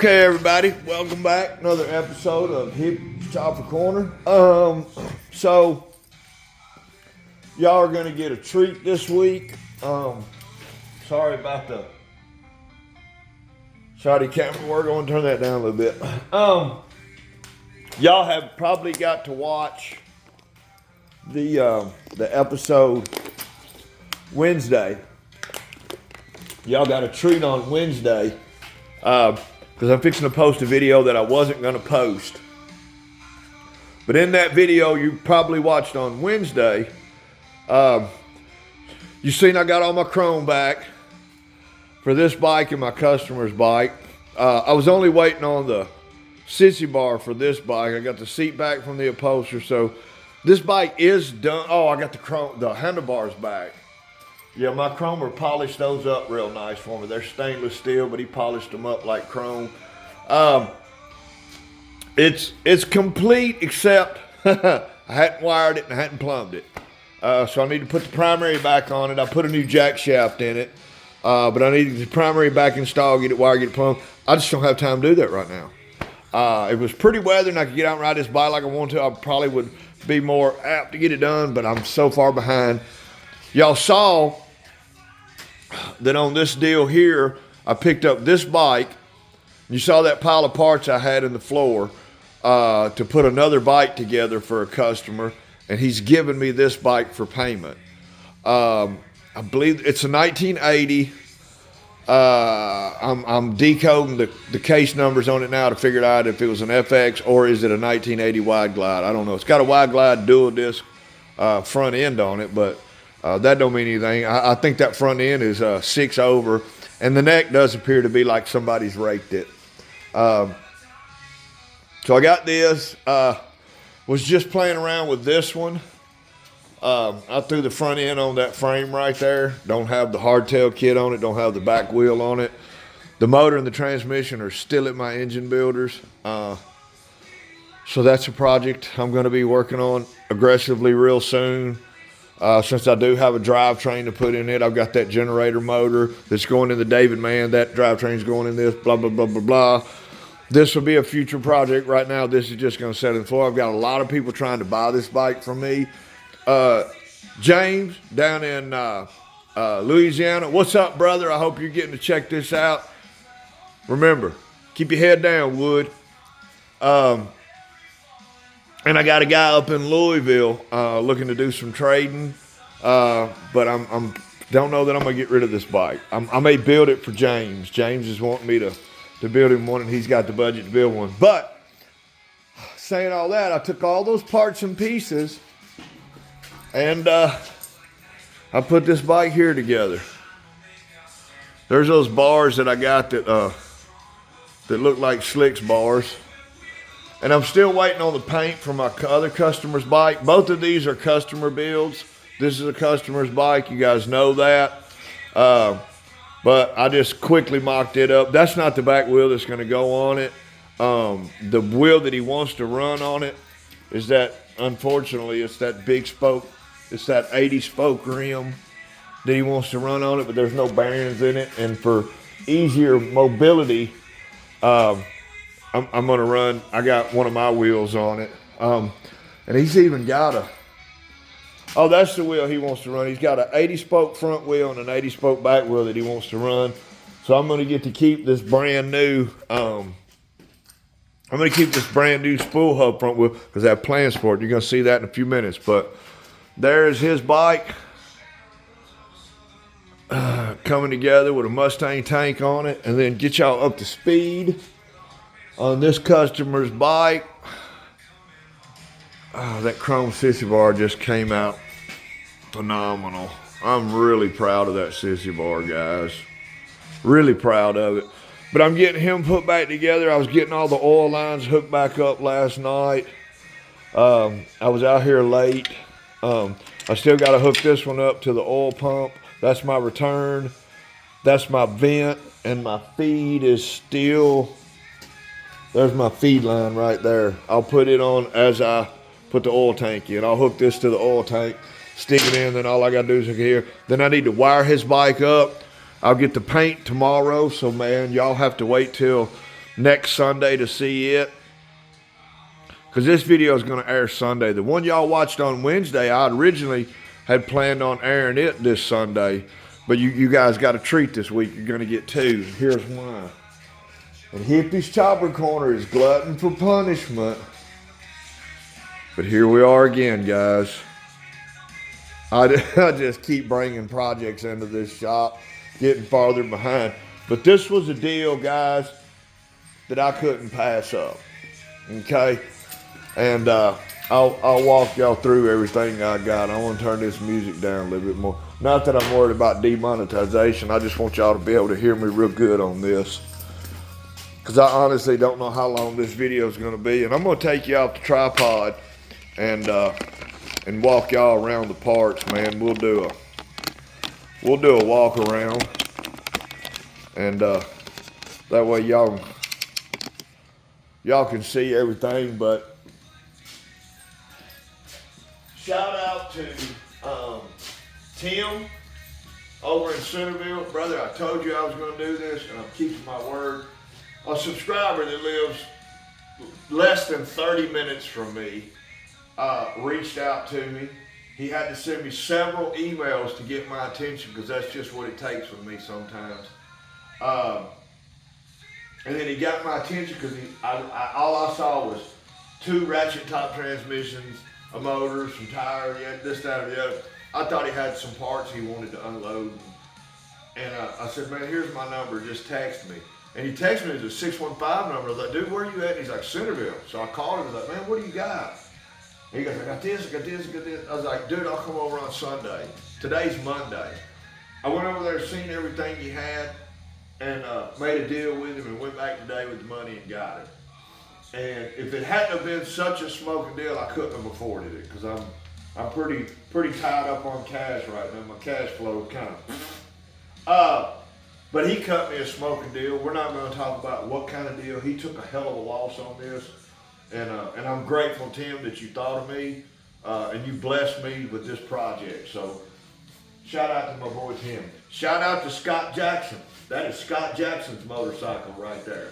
Okay, everybody, welcome back. Another episode of Hippies Chopper Corner. So y'all are gonna get a treat this week. Sorry about the shoddy camera work. I'm gonna turn that down a little bit. Y'all have probably got to watch the episode Wednesday. Y'all got a treat on Wednesday. Because I'm fixing to post a video that I wasn't going to post. But in that video you probably watched on Wednesday, you seen I got all my chrome back for this bike and my customer's bike. I was only waiting on the sissy bar for this bike. I got the seat back from the upholsterer, so this bike is done. Oh, I got the handlebars back. Yeah, my chromer polished those up real nice for me. They're stainless steel, but he polished them up like chrome. It's complete except I hadn't wired it and I hadn't plumbed it. So I need to put the primary back on it. I put a new jack shaft in it, but I need the primary back installed, get it wired, get it plumbed. I just don't have time to do that right now. It was pretty weather and I could get out and ride this bike like I want to. I probably would be more apt to get it done, but I'm so far behind. Y'all saw that on this deal here, I picked up this bike. You saw that pile of parts I had in the floor to put another bike together for a customer, and he's giving me this bike for payment. I believe it's a 1980. I'm decoding the case numbers on it now to figure out if it was an FX or is it a 1980 wide glide. I don't know. It's got a wide glide dual disc front end on it, but that don't mean anything. I think that front end is 6 over, and the neck does appear to be like somebody's raked it. So I got this. Was just playing around with this one. I threw the front end on that frame right there. Don't have the hardtail kit on it. Don't have the back wheel on it. The motor and the transmission are still at my engine builders. So that's a project I'm going to be working on aggressively real soon. Since I do have a drivetrain to put in it, I've got that generator motor that's going in the David Man. That drivetrain's going in this, blah, blah, blah, blah, blah. This will be a future project. Right now, this is just going to set in the floor. I've got a lot of people trying to buy this bike from me. James down in Louisiana, what's up, brother? I hope you're getting to check this out. Remember, keep your head down, Wood. And I got a guy up in Louisville looking to do some trading, but I'm don't know that I'm gonna get rid of this bike. I may build it for James. James is wanting me to build him one, and he's got the budget to build one. But saying all that, I took all those parts and pieces, and I put this bike here together. There's those bars that I got that look like Slicks bars. And I'm still waiting on the paint for my other customer's bike. Both of these are customer builds. This is a customer's bike. You guys know that. But I just quickly mocked it up. That's not the back wheel that's going to go on it. The wheel that he wants to run on it is that, unfortunately, it's that big spoke. It's that 80 spoke rim that he wants to run on it, but there's no bearings in it. And for easier mobility, I'm going to run, I got one of my wheels on it. And he's even got that's the wheel he wants to run. He's got an 80 spoke front wheel and an 80 spoke back wheel that he wants to run. So I'm going to get to keep this brand new, spool hub front wheel because I have plans for it. You're going to see that in a few minutes. But there's his bike coming together with a Mustang tank on it. And then get y'all up to speed on this customer's bike. That chrome sissy bar just came out phenomenal. I'm really proud of that sissy bar, guys. Really proud of it. But I'm getting him put back together. I was getting all the oil lines hooked back up last night. I was out here late. I still got to hook this one up to the oil pump. That's my return. That's my vent. And my feed is still... There's my feed line right there. I'll put it on as I put the oil tank in. I'll hook this to the oil tank, stick it in, then all I gotta do is hook it here. Then I need to wire his bike up. I'll get the paint tomorrow, so man, y'all have to wait till next Sunday to see it. Because this video is going to air Sunday. The one y'all watched on Wednesday, I originally had planned on airing it this Sunday. But you guys got a treat this week. You're going to get two. Here's one. And Hippies Chopper Corner is glutton for punishment. But here we are again, guys. I just keep bringing projects into this shop, getting farther behind. But this was a deal, guys, that I couldn't pass up. Okay? And I'll walk y'all through everything I got. I want to turn this music down a little bit more. Not that I'm worried about demonetization. I just want y'all to be able to hear me real good on this. Because I honestly don't know how long this video is going to be. And I'm going to take you off the tripod and walk y'all around the parts, man. We'll do a walk around. And that way y'all can see everything. But shout out to Tim over in Centerville. Brother, I told you I was going to do this, and I'm keeping my word. A subscriber that lives less than 30 minutes from me reached out to me. He had to send me several emails to get my attention because that's just what it takes with me sometimes. And then he got my attention because all I saw was 2 ratchet top transmissions, a motor, some tires, this, that, or the other. I thought he had some parts he wanted to unload. And I said, man, here's my number, just text me. And he texted me, it's a 615 number. I was like, dude, where are you at? And he's like, Centerville. So I called him, I was like, man, what do you got? And he goes, I got this, I got this, I got this. I was like, dude, I'll come over on Sunday. Today's Monday. I went over there, seen everything he had, and made a deal with him and went back today with the money and got it. And if it hadn't have been such a smoking deal, I couldn't have afforded it because I'm pretty tied up on cash right now. My cash flow kind of. But he cut me a smoking deal. We're not going to talk about what kind of deal. He took a hell of a loss on this, and I'm grateful, Tim, that you thought of me and you blessed me with this project. So shout out to my boy Tim. Shout out to Scott Jackson. That is Scott Jackson's motorcycle right there.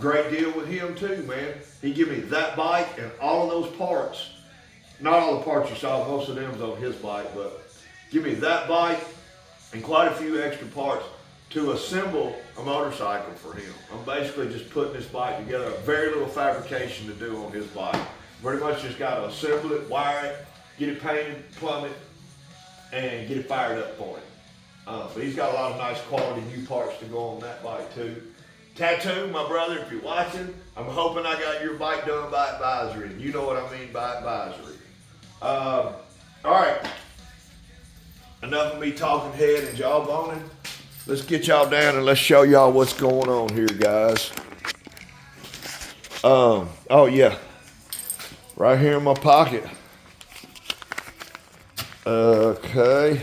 Great deal with him too, man. He gave me that bike and all of those parts. Not all the parts you saw, most of them's on his bike, but give me that bike and quite a few extra parts to assemble a motorcycle for him. I'm basically just putting this bike together, very little fabrication to do on his bike. Pretty much just got to assemble it, wire it, get it painted, plumb it, and get it fired up for him. But he's got a lot of nice quality new parts to go on that bike too. Tattoo, my brother, if you're watching, I'm hoping I got your bike done by advisory. And you know what I mean by advisory. All right, enough of me talking head and jawboning. Let's get y'all down and let's show y'all what's going on here, guys. Oh yeah, right here in my pocket. Okay.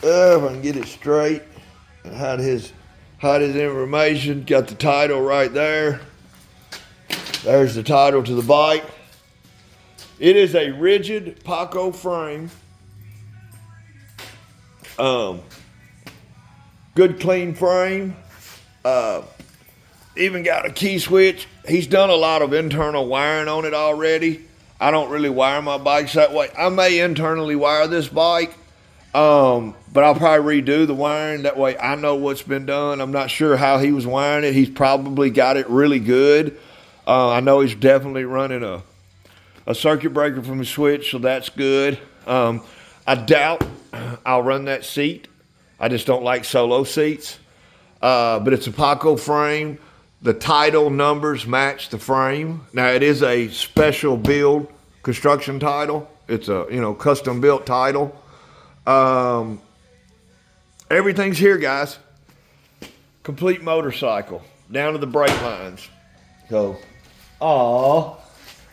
If I can get it straight and hide his information. Got the title right there. There's the title to the bike. It is a rigid Paco frame. Good clean frame. Even got a key switch. He's done a lot of internal wiring on it already. I don't really wire my bikes that way. I may internally wire this bike, but I'll probably redo the wiring. That way I know what's been done. I'm not sure how he was wiring it. He's probably got it really good. I know he's definitely running a circuit breaker from his switch, so that's good. I doubt I'll run that seat. I just don't like solo seats. But it's a Paco frame. The title numbers match the frame. Now it is a special build construction title. It's a custom built title. Everything's here, guys. Complete motorcycle down to the brake lines. So,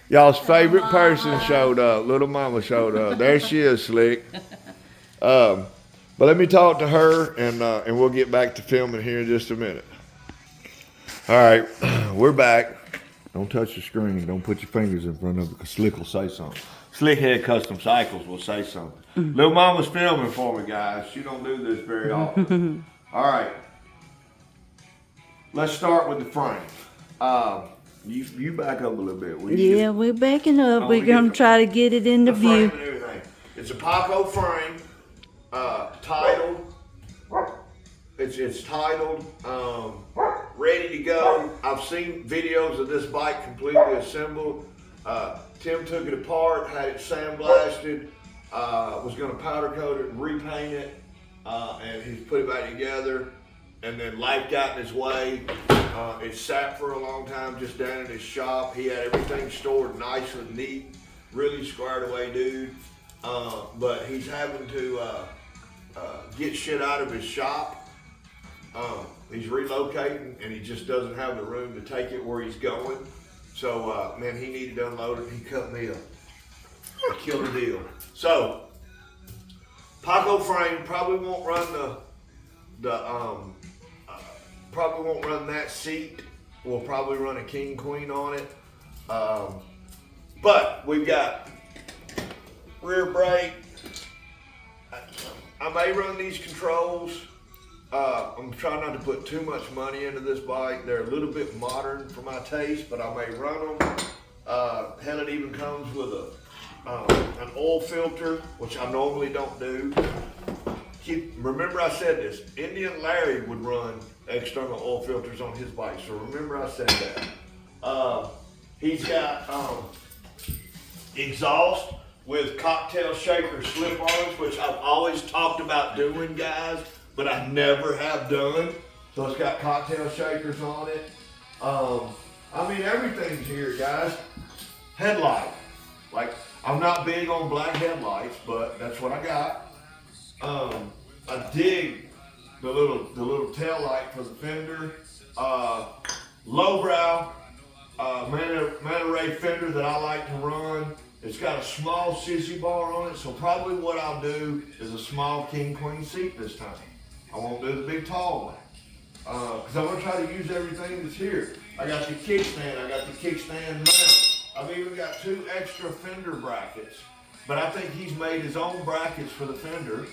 y'all's favorite person showed up. Little mama showed up. There she is, Slick. But let me talk to her, and we'll get back to filming here in just a minute. All right, we're back. Don't touch the screen. Don't put your fingers in front of it because Slick will say something. Slickhead Custom Cycles will say something. Little Mama's filming for me, guys. She don't do this very often. All right. Let's start with the frame. You back up a little bit. Yeah, we're backing up. We're going to try to get it in the view. Frame and everything. It's a Paco frame, titled. It's titled, ready to go. I've seen videos of this bike completely assembled. Tim took it apart, had it sandblasted, was going to powder coat it and repaint it, and he's put it back together. And then life got in his way. It sat for a long time just down in his shop. He had everything stored nice and neat, really squared away dude. But he's having to get shit out of his shop. He's relocating and he just doesn't have the room to take it where he's going. So, man, he needed to unload it. He cut me a killer deal. So, Paco frame probably won't run probably won't run that seat. We'll probably run a king queen on it. But we've got rear brake. I may run these controls. I'm trying not to put too much money into this bike. They're a little bit modern for my taste, but I may run them. Hell, it even comes with an oil filter, which I normally don't do. Remember I said this, Indian Larry would run external oil filters on his bike, so remember I said that. He's got exhaust with cocktail shaker slip-ons, which I've always talked about doing, guys, but I never have done. So it's got cocktail shakers on it. I mean, everything's here, guys. Headlight. Like, I'm not big on black headlights, but that's what I got. I dig the little tail light for the fender. Lowbrow Manta Ray fender that I like to run. It's got a small sissy bar on it, so probably what I'll do is a small king queen seat this time. I won't do the big tall one. Because I'm going to try to use everything that's here. I got the kickstand, I got the kickstand mount. I've even got 2 extra fender brackets. But I think he's made his own brackets for the fender.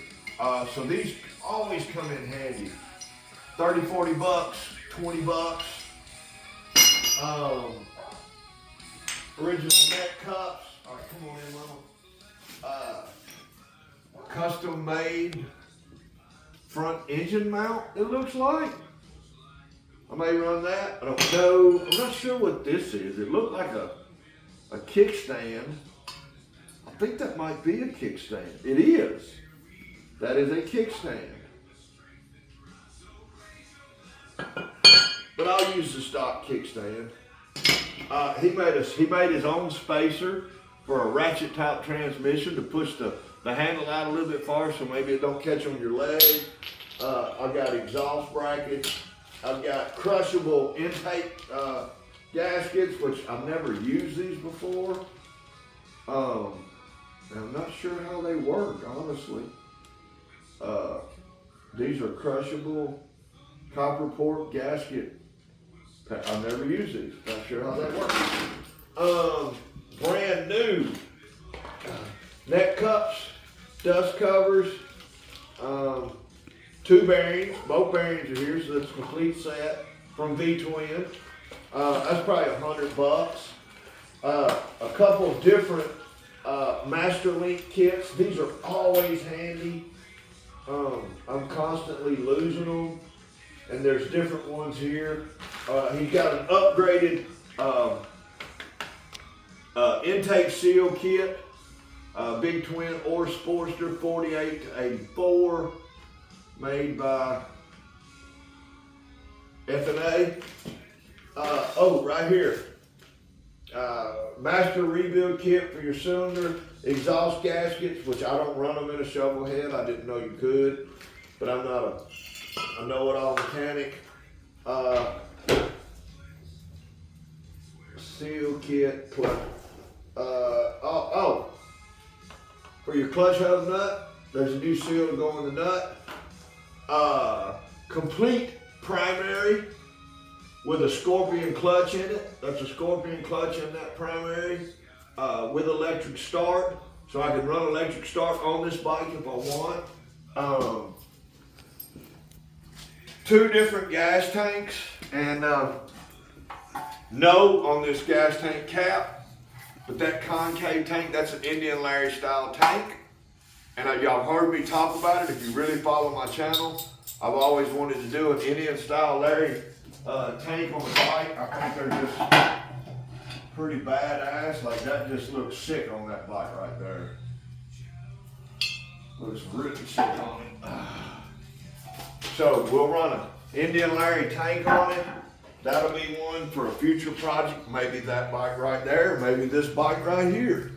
So these always come in handy. 30, 40 bucks, 20 bucks. Original neck cups. All right, come on in, Mama. Custom made front engine mount, it looks like. I may run that. I don't know. I'm not sure what this is. It looked like a kickstand. I think that might be a kickstand. It is. That is a kickstand. But I'll use the stock kickstand. He made his own spacer for a ratchet top transmission to push the handle out a little bit far so maybe it don't catch on your leg. I've got exhaust brackets. I've got crushable intake gaskets, which I've never used these before. I'm not sure how they work, honestly. These are crushable copper port gasket. I've never used these. Not sure how that works. Brand new neck cups, dust covers, 2 bearings. Both bearings are here, so that's a complete set from V-Twin. That's probably $100. A couple of different Master Link kits. These are always handy. I'm constantly losing them, and there's different ones here. He's got an upgraded intake seal kit, Big Twin or Sportster 48 to 84, made by F&A. Right here. Master rebuild kit for your cylinder, exhaust gaskets, which I don't run them in a shovel head. I didn't know you could, but I'm not a know-it-all mechanic. Seal kit, for your clutch hub nut, there's a new seal to go in the nut. Complete primary with a Scorpion clutch in it. That's a Scorpion clutch in that primary. with electric start, so I can run electric start on this bike if I want. 2 different gas tanks, and no on this gas tank cap, but that concave tank, that's an Indian Larry style tank. And y'all heard me talk about it. If you really follow my channel, I've always wanted to do an Indian style Larry tank on the bike. I think they're just pretty badass. Like that just looks sick on that bike right there. Looks really sick on it. So we'll run an Indian Larry tank on it. That'll be one for a future project. Maybe that bike right there, maybe this bike right here.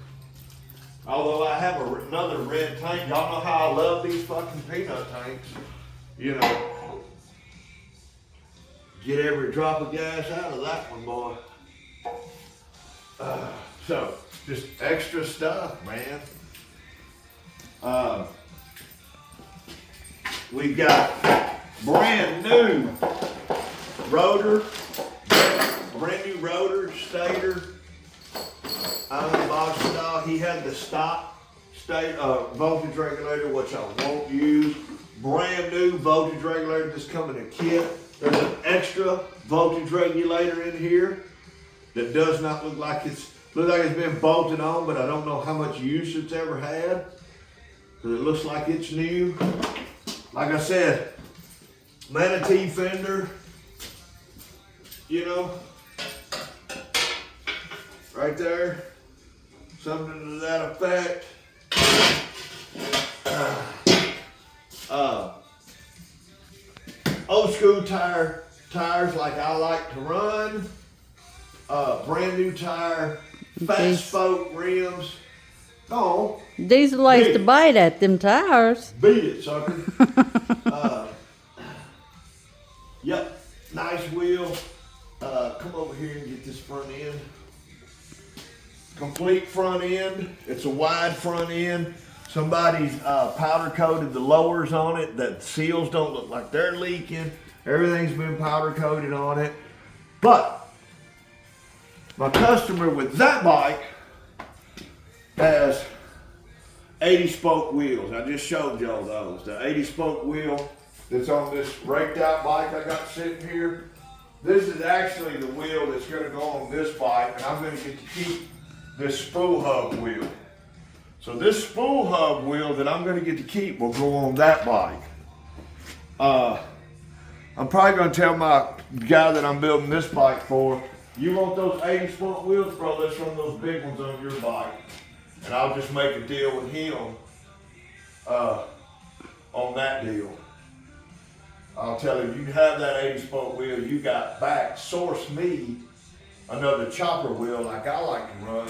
Although I have another red tank. Y'all know how I love these fucking peanut tanks. You know, get every drop of gas out of that one, boy. So, just extra stuff, man. We've got brand new rotor, stator. I unboxed it all. He had the stock voltage regulator, which I won't use. Brand new voltage regulator, just come in a kit. There's an extra voltage regulator in here that does not look like it's been bolted on, but I don't know how much use it's ever had, because it looks like it's new. Like I said, manatee fender, you know, right there, something to that effect. Old school tires like I like to run. Brand new tire, fast spoke rims. Oh, Diesel likes to bite at them tires. Beat it, sucker. Yep, nice wheel. Come over here and get this front end. Complete front end. It's a wide front end. Somebody's powder coated the lowers on it. The seals don't look like they're leaking. Everything's been powder coated on it. But my customer with that bike has 80 spoke wheels. I just showed y'all those. The 80 spoke wheel that's on this raked out bike I got sitting here. This is actually the wheel that's going to go on this bike, and I'm going to get to keep this spool hub wheel. So this spool hub wheel that I'm going to get to keep will go on that bike. I'm probably going to tell my guy that I'm building this bike for, you want those 80 spoke wheels, bro, let's run those big ones on your bike. And I'll just make a deal with him on that deal. I'll tell him, you have that 80 spoke wheel you got back, source me another chopper wheel like I like to run,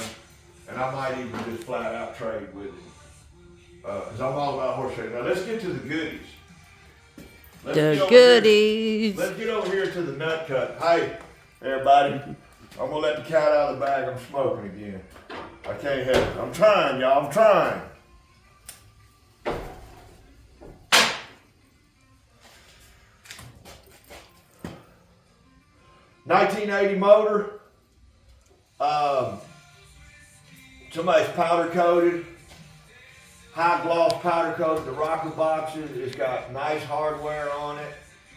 and I might even just flat out trade with him. Because I'm all about horse trading. Now let's get to the goodies. Let's get over here to the nut cut. Hey, everybody, I'm gonna let the cat out of the bag. I'm smoking again. I can't help it. I'm trying, y'all. I'm trying. '1980 motor. Somebody's powder coated, high gloss powder coated the rocker boxes. It's got nice hardware on it.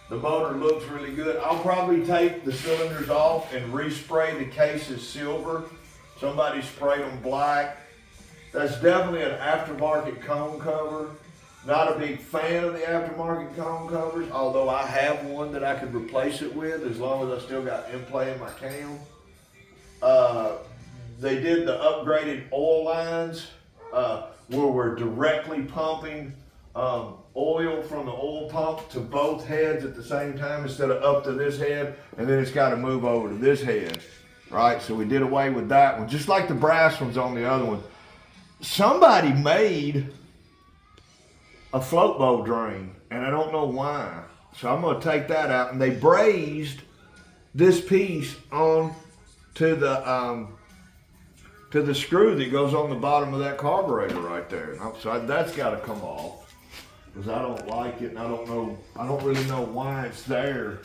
The motor looks really good. I'll probably take the cylinders off and respray the cases silver. Somebody sprayed them black. That's definitely an aftermarket cone cover. Not a big fan of the aftermarket cone covers, although I have one that I could replace it with as long as I still got in-play in my cam. They did the upgraded oil lines where we're directly pumping oil from the oil pump to both heads at the same time instead of up to this head, and then it's got to move over to this head, right? So we did away with that one, just like the brass ones on the other one. Somebody made a float bowl drain, and I don't know why. So I'm going to take that out, and they brazed this piece on to the screw that goes on the bottom of that carburetor right there. So that's got to come off because I don't like it, and I don't really know why it's there.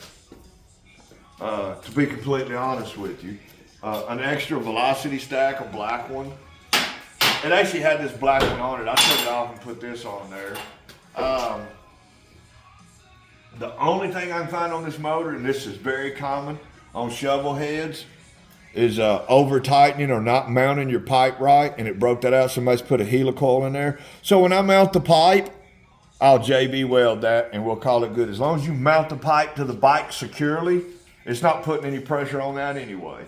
To be completely honest with you, an extra velocity stack, a black one. It actually had this black one on it. I took it off and put this on there. The only thing I can find on this motor, and this is very common on shovel heads, is over tightening or not mounting your pipe right, and it broke that out. Somebody's put a helicoil in there. So when I mount the pipe, I'll JB weld that and we'll call it good. As long as you mount the pipe to the bike securely, it's not putting any pressure on that anyway.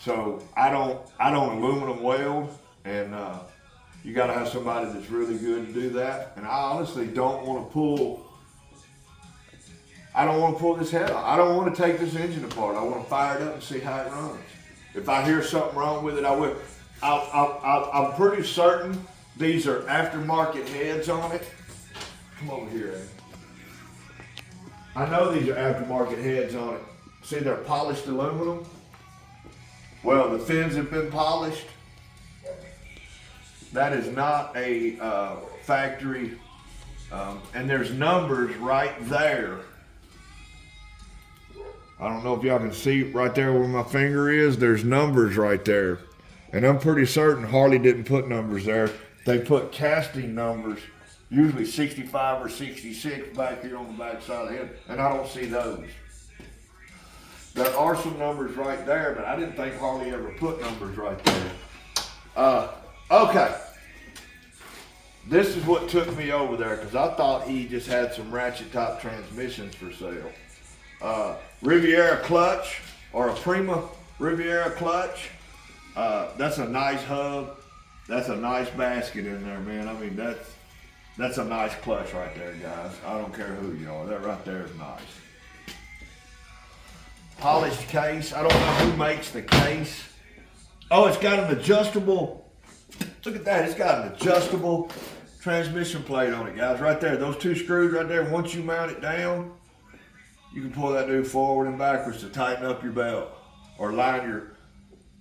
So I don't aluminum weld, and you got to have somebody that's really good to do that. And I honestly don't want to pull. I don't want to pull this head off. I don't want to take this engine apart. I want to fire it up and see how it runs. If I hear something wrong with it, I will. I'm pretty certain these are aftermarket heads on it. Come over here, Ed. I know these are aftermarket heads on it. See, they're polished aluminum. Well, the fins have been polished. That is not a factory, and there's numbers right there. I don't know if y'all can see right there where my finger is. There's numbers right there. And I'm pretty certain Harley didn't put numbers there. They put casting numbers, usually 65 or 66 back here on the back side of the head, and I don't see those. There are some numbers right there, but I didn't think Harley ever put numbers right there. Okay. This is what took me over there, because I thought he just had some ratchet top transmissions for sale. Riviera clutch, or a Prima Riviera clutch. That's a nice hub. That's a nice basket in there, man. I mean, that's a nice clutch right there, guys. I don't care who you are. That right there is nice. Polished case. I don't know who makes the case. Oh, it's got an adjustable. Look at that. It's got an adjustable transmission plate on it, guys. Right there. Those two screws right there. Once you mount it down, you can pull that dude forward and backwards to tighten up your belt or to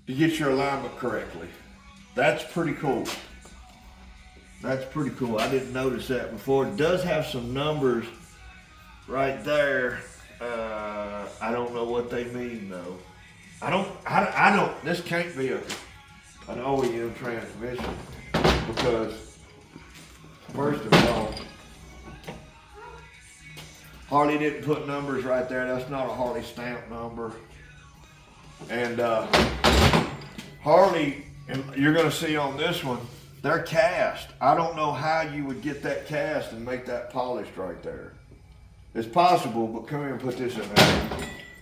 get your alignment correctly. That's pretty cool. That's pretty cool. I didn't notice that before. It does have some numbers right there. I don't know what they mean though. I don't, this can't be an OEM transmission, because first of all, Harley didn't put numbers right there. That's not a Harley stamp number. And Harley, and you're gonna see on this one, they're cast. I don't know how you would get that cast and make that polished right there. It's possible, but come here and put this in there.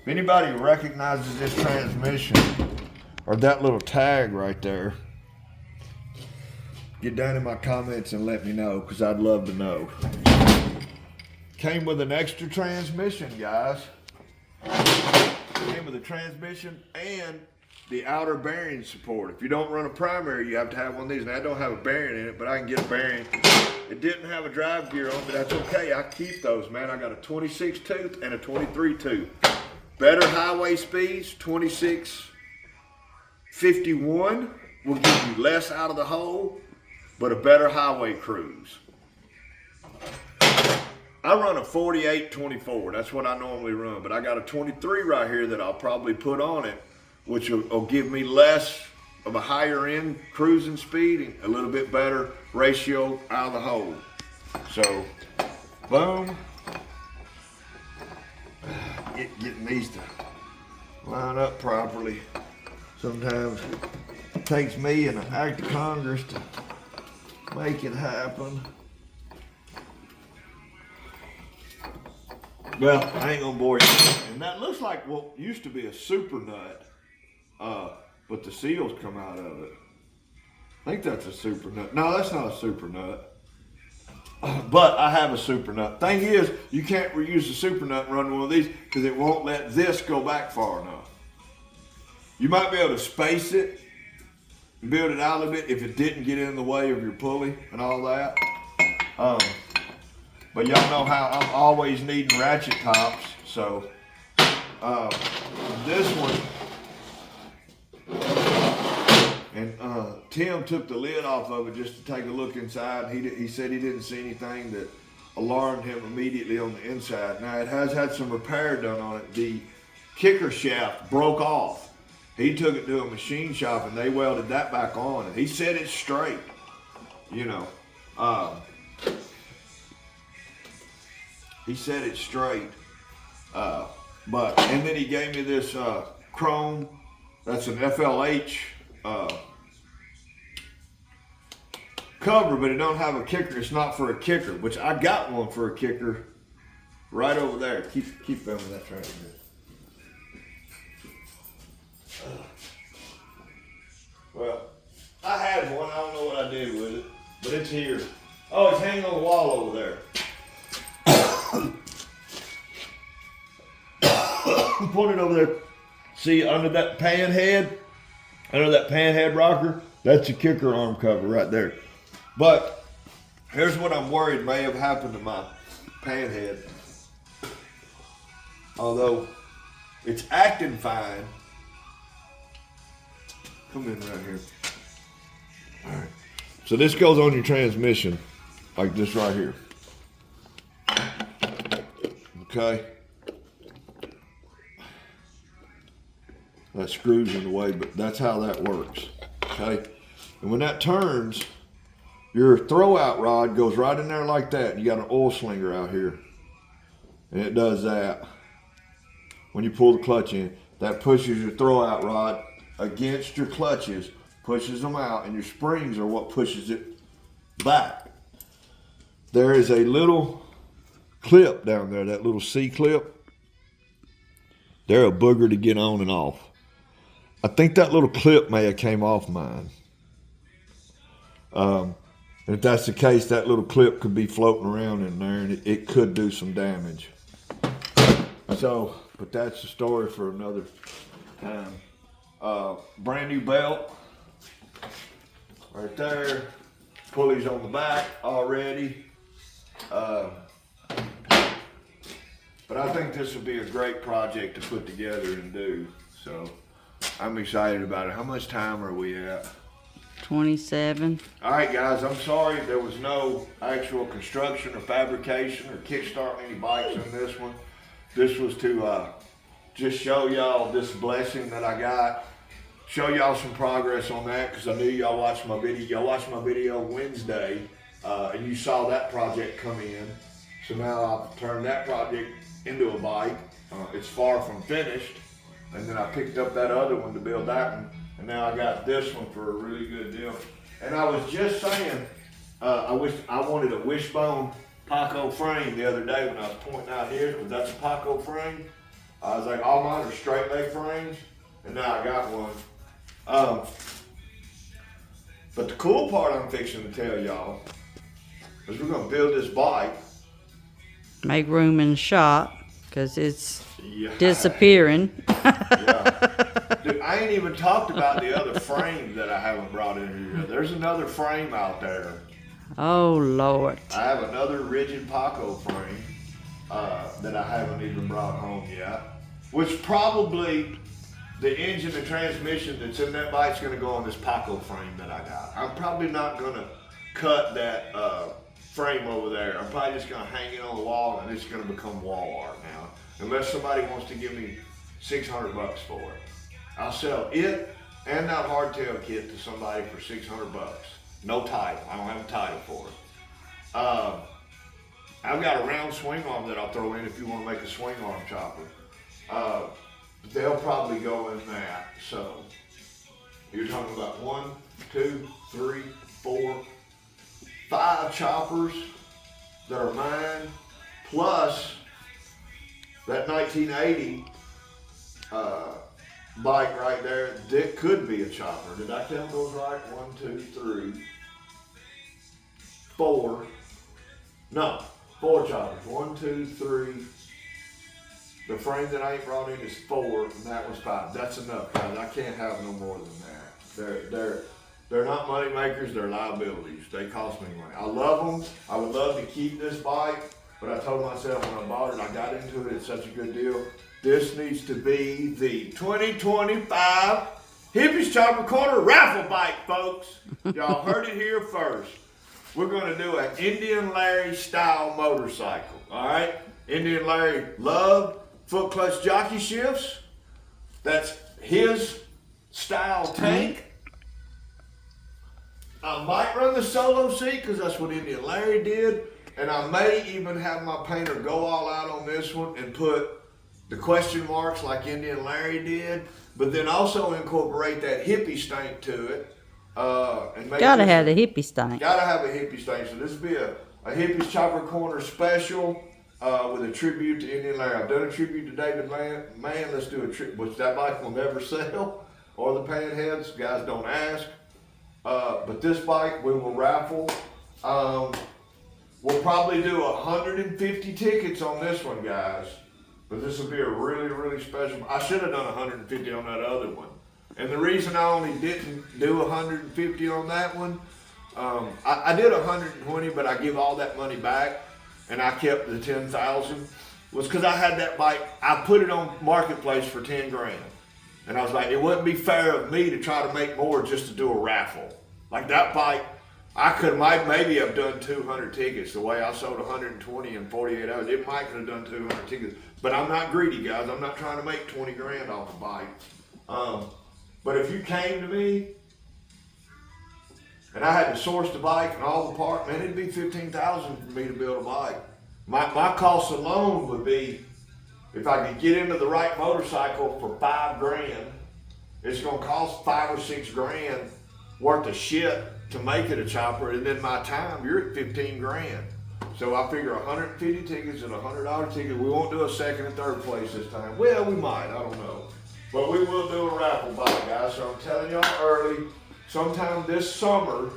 If anybody recognizes this transmission or that little tag right there, get down in my comments and let me know, because I'd love to know. Came with an extra transmission, guys. Came with a transmission and the outer bearing support. If you don't run a primary, you have to have one of these. And I don't have a bearing in it, but I can get a bearing. It didn't have a drive gear on, but that's okay. I keep those, man. I got a 26 tooth and a 23 tooth. Better highway speeds, 2651 will give you less out of the hole, but a better highway cruise. I run a 48-24. That's what I normally run, but I got a 23 right here that I'll probably put on it, which will give me less of a higher end cruising speed and a little bit better ratio out of the hole. So, boom. Getting these to line up properly. Sometimes it takes me and an act of Congress to make it happen. Well, I ain't gonna bore you. And that looks like what used to be a super nut, but the seals come out of it. I think that's a super nut. No, that's not a super nut. But I have a super nut. Thing is, you can't reuse a super nut and run one of these because it won't let this go back far enough. You might be able to space it and build it out a little bit if it didn't get in the way of your pulley and all that. But y'all know how I'm always needing ratchet tops. So this one, and Tim took the lid off of it just to take a look inside. He said he didn't see anything that alarmed him immediately on the inside. Now it has had some repair done on it. The kicker shaft broke off. He took it to a machine shop and they welded that back on, and he said it's straight. You know, he said it's straight. And then he gave me this chrome. That's an FLH cover, but it don't have a kicker. It's not for a kicker, which I got one for a kicker right over there. Keep filming that train. Well, I had one. I don't know what I did with it, but it's here. Oh, it's hanging on the wall over there. Put it over there. See, under that pan head rocker, that's your kicker arm cover right there. But here's what I'm worried may have happened to my pan head. Although it's acting fine. Come in right here. All right. So this goes on your transmission, like this right here. Okay. That screws in the way, but that's how that works. Okay. And when that turns, your throwout rod goes right in there like that. You got an oil slinger out here. And it does that. When you pull the clutch in, that pushes your throwout rod against your clutches, pushes them out, and your springs are what pushes it back. There is a little clip down there, that little C clip. They're a booger to get on and off. I think that little clip may have came off mine. If that's the case, that little clip could be floating around in there, and it could do some damage. So, but that's the story for another time. Brand new belt right there. Pulleys on the back already. But I think this will be a great project to put together and do. So I'm excited about it. How much time are we at? 27. All right, guys, I'm sorry there was no actual construction or fabrication or kickstarting any bikes on this one. This was to just show y'all this blessing that I got. Show y'all some progress on that, because I knew y'all watched my video. Y'all watched my video Wednesday, and you saw that project come in. So now I've turned that project into a bike. It's far from finished. And then I picked up that other one to build that one. And now I got this one for a really good deal. And I was just saying, I wanted a wishbone Paco frame the other day when I was pointing out here, because that's a Paco frame. I was like, all mine are straight leg frames, and now I got one. But the cool part I'm fixing to tell y'all is we're gonna build this bike. Make room in the shop, because it's disappearing. Yeah. Dude, I ain't even talked about the other frame that I haven't brought in here. There's another frame out there. Oh, Lord. I have another rigid Paco frame that I haven't even brought home yet. Which probably the engine and transmission that's in that bike's gonna go on this Paco frame that I got. I'm probably not gonna cut that frame over there. I'm probably just gonna hang it on the wall, and it's gonna become wall art now. Unless somebody wants to give me $600 for it. I'll sell it and that hardtail kit to somebody for $600. No title. I don't have a title for it. I've got a round swing arm that I'll throw in if you want to make a swing arm chopper. They'll probably go in that. So you're talking about 1, 2, 3, 4, 5 choppers that are mine, plus that 1980 bike right there. That could be a chopper. Did I count those right? 1, 2, 3, 4. No, 4 choppers. 1, 2, 3. The frame that I ain't brought in is 4, and that was 5. That's enough, guys. I can't have no more than that. They're not money makers. They're liabilities. They cost me money. I love them. I would love to keep this bike, but I told myself when I bought it, I got into it. It's such a good deal. This needs to be the 2025 Hippies Chopper Corner raffle bike, folks. Y'all heard it here first. We're going to do an Indian Larry style motorcycle, all right? Indian Larry loved foot clutch jockey shifts. that's his style tank. I might run the solo seat because that's what Indian Larry did. And I may even have my painter go all out on this one and put the question marks like Indian Larry did, but then also incorporate that hippie stank to it. And make Gotta have the hippie stank. Gotta have a hippie stank. So this will be a Hippies Chopper Corner special with a tribute to Indian Larry. I've done a tribute to David Man. Let's do a tribute, which that bike will never sell, or the panheads. Guys, don't ask. But this bike we will raffle. We'll probably do 150 tickets on this one, guys. But this will be a really, really special. I should have done 150 on that other one. And the reason I only didn't do 150 on that one, I did 120, but I give all that money back, and I kept the 10,000. Was because I had that bike. I put it on Marketplace for 10 grand, and I was like, it wouldn't be fair of me to try to make more just to do a raffle. Like that bike, I might maybe have done 200 tickets. The way I sold 120 in 48 hours, it might have done 200 tickets. But I'm not greedy, guys. I'm not trying to make 20 grand off a bike. But if you came to me and I had to source the bike and all the parts, man, it'd be $15,000 for me to build a bike. My cost alone would be, if I could get into the right motorcycle for $5 grand, it's gonna cost $5 or $6 grand worth of shit to make it a chopper, and then my time, you're at 15 grand. So I figure 150 tickets and a $100 ticket. We won't do a second and third place this time. Well, we might, I don't know. But we will do a raffle bike, guys. So I'm telling y'all early, sometime this summer,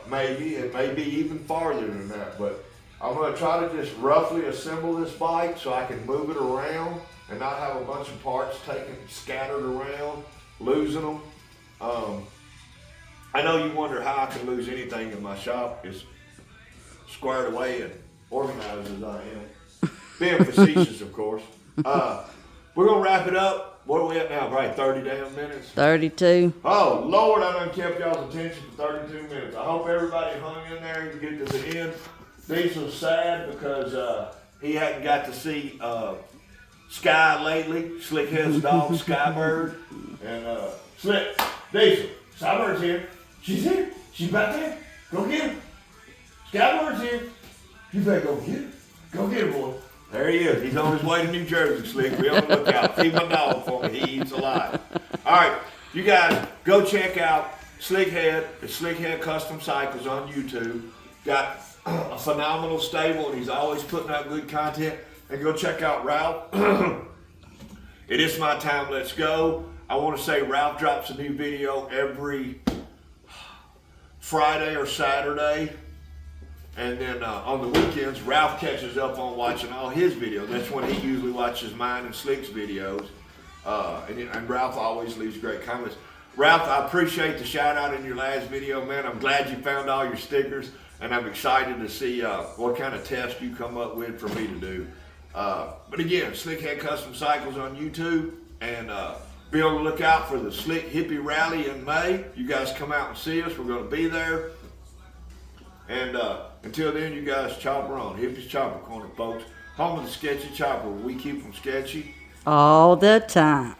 maybe, and maybe even farther than that. But I'm gonna try to just roughly assemble this bike so I can move it around and not have a bunch of parts scattered around, losing them. I know you wonder how I can lose anything in my shop. It's squared away and organized as I am. Being facetious, of course. We're going to wrap it up. What are we at now? Probably 30 damn minutes? 32. Oh, Lord, I done kept y'all's attention for 32 minutes. I hope everybody hung in there and get to the end. Diesel's sad because he hadn't got to see Sky lately. Slickhead's dog, Skybird. And Slick, Diesel, Skybird's here. She's here. She's back there. Go get her. Skybird's here. You better go get her. Go get her, boy. There he is. He's on his way to New Jersey, Slick. Be on the lookout. Feed my dog for me. He eats a lot. All right, you guys, go check out Slickhead. It's Slickhead Custom Cycles on YouTube. Got a phenomenal stable, and he's always putting out good content. And go check out Ralph. It is my time. Let's go. I want to say Ralph drops a new video every Friday or Saturday. And then on the weekends, Ralph catches up on watching all his videos. That's when he usually watches mine and Slick's videos. And Ralph always leaves great comments. Ralph, I appreciate the shout out in your last video, man. I'm glad you found all your stickers, and I'm excited to see what kind of test you come up with for me to do. But again, Slickhead Custom Cycles on YouTube, and be on the lookout for the Slick Hippie Rally in May. You guys come out and see us. We're going to be there. And until then, you guys chopper on. Hippies Chopper Corner, folks. Home of the sketchy chopper. We keep them sketchy All the time.